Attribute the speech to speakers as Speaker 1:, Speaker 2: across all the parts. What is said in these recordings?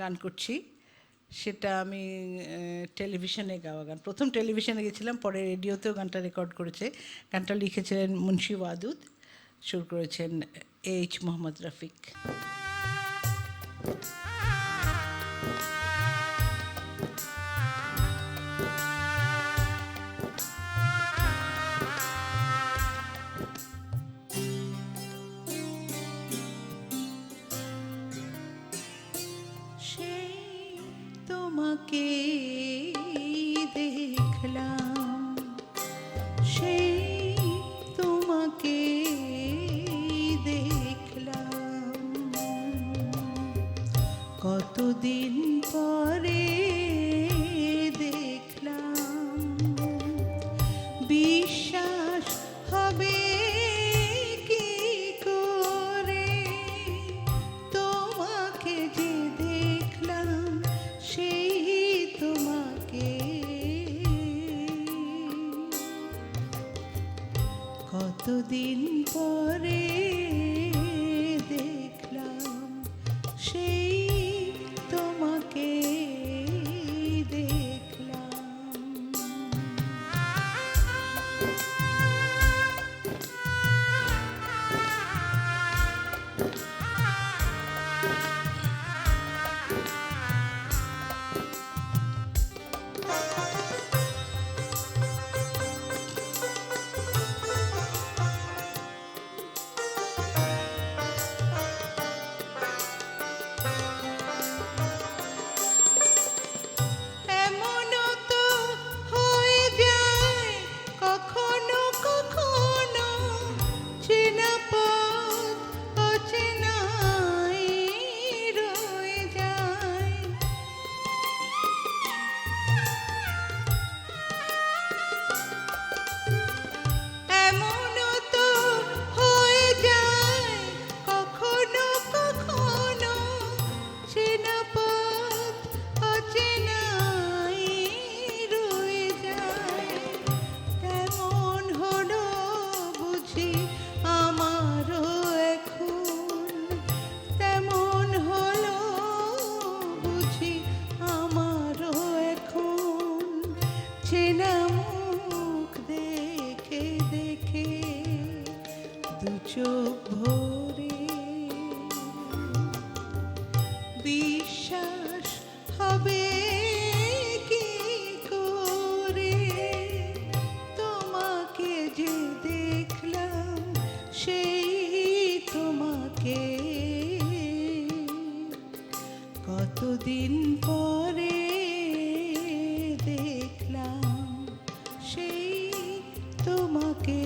Speaker 1: গান করছি, সেটা আমি টেলিভিশনে গাওয়া গান। প্রথম টেলিভিশনে গেছিলাম, পরে রেডিওতেও গানটা রেকর্ড করেছে। গানটা লিখেছিলেন মুন্সি ওয়াদুদ, সুর করেছেন এইচ মোহাম্মদ রফিক। তোমাকে দেখলাম, সেই তোমাকে দেখলাম, কতদিন পরে দেখলাম, বিশ্বাস হবে কি করে, তোমাকে যে দেখলাম সেই তোমাকে, কতদিন পরে দেখলাম সেই তোমাকে দেখলাম। এমনও তো হয়ে যায় কখনো কখনো, চেনা পথ অচেনাই রয়ে যায়। এমনও তো হয়ে যায় কখনো কখনো, চেনা পথ অচেনাই রয়ে যায়। তেমন হলো বুঝি আমারও এখন, তেমন হলো বুঝি আমারও এখন, চেনা মুখ দেখে দেখে দু চোখ ভরে, বিশ্বাস হবে কি করে, তোমাকে যে দেখলাম সেই তোমাকে, কতদিন পরে দেখলাম সেই তোমাকে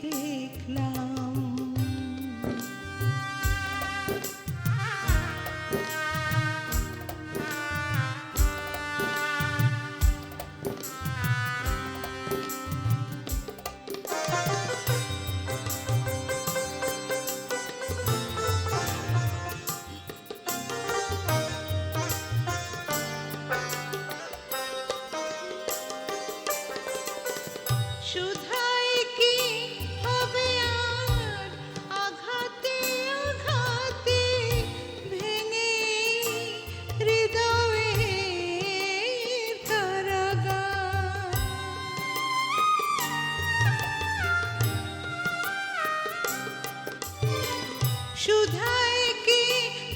Speaker 1: দেখলাম। শুধাই কি হবে আর আঘাতে আঘাতে, ভেঙে হৃদয়ের কারাগার। শুধাই কি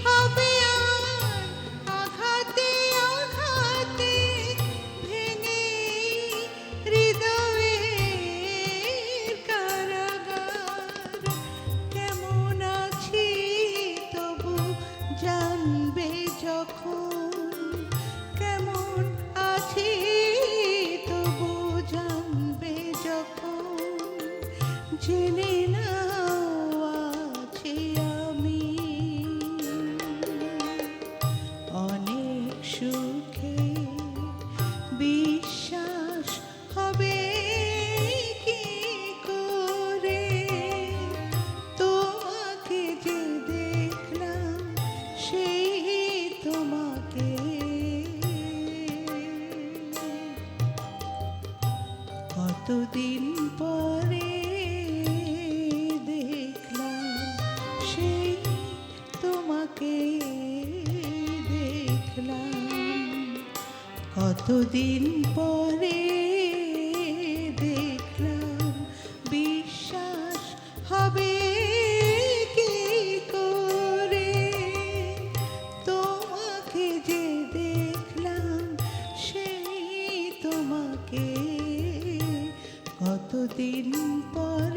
Speaker 1: হবে আর আঘাতে আঘাতে, ভেঙে হৃদয়ের কারাগার। কেমন আছি তবু জানবে যখন, কেমন আছি তবু জানবে যখন, জেনে নাও আছি আমি অনেক সুখে, বিশ্বাস হবে কি করে, তোমাকে যে দেখলাম সেই তোমাকে, কতদিন পরে কতদিন পরে দেখলাম, বিশ্বাস হবে কি করে, তোমাকে যে দেখলাম সেই তোমাকে কতদিন পরে